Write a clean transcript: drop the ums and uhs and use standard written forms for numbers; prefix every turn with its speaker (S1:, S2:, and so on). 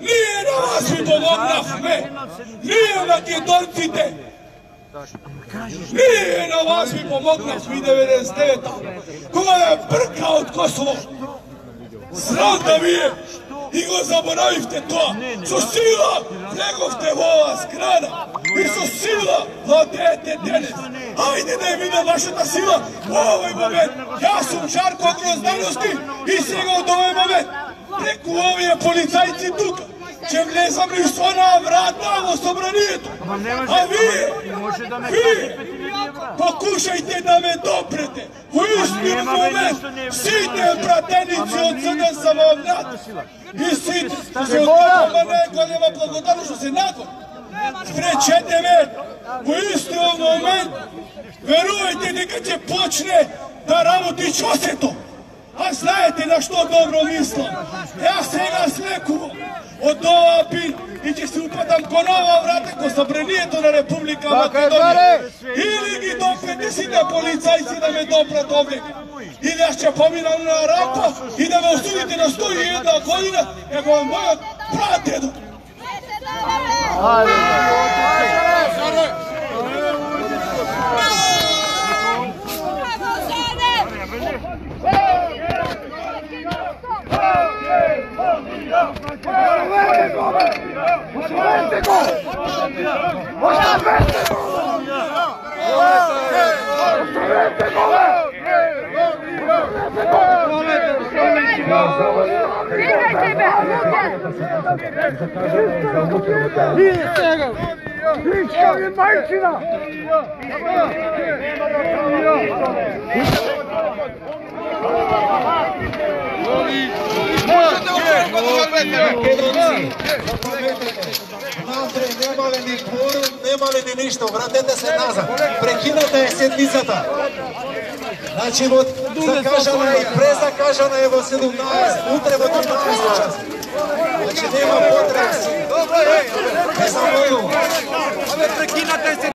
S1: Ние на вас ви помогнахме! Ние македонците! Ние на вас ви помогнахме 99-та! Кога е брка од Косово! Срам да ви е! И го заборавивте тоа! Со сила влеговте во оваа зграда! И со сила владеете денес! Ајде да ја видам вашата сила во овој момент! Јас сум Жарко Гроздановски и сега од овој момент преку овие полицајци тука ќе влезам и со онаа врата во собранието! А вие покушајте да ме допрете! Во истиот момент сите пратеници од СДС во овнат и сите што се откажува некоја благодарност што се након! Спречете ме! Во истиот момент верувајте дека ќе почне да работи чосето! А знаете на што добро мислам? Јас сега слекувам од оваа пир и ќе се упатам кон оваа врата кон собранието на Република Македонија. Или ги допрете сите полицајци да ме допрат овдека. Или јас ќе поминам на рампа и да ме осудите на 101 година како мојот прадедо.
S2: Навтре немале ни кворум, немале ни ништо, вратете се назад. Прекината е седмицата. Значи, закажана е и презакажана е во 17, утре во 13 час. Значи, нема потреба. Не замолувам.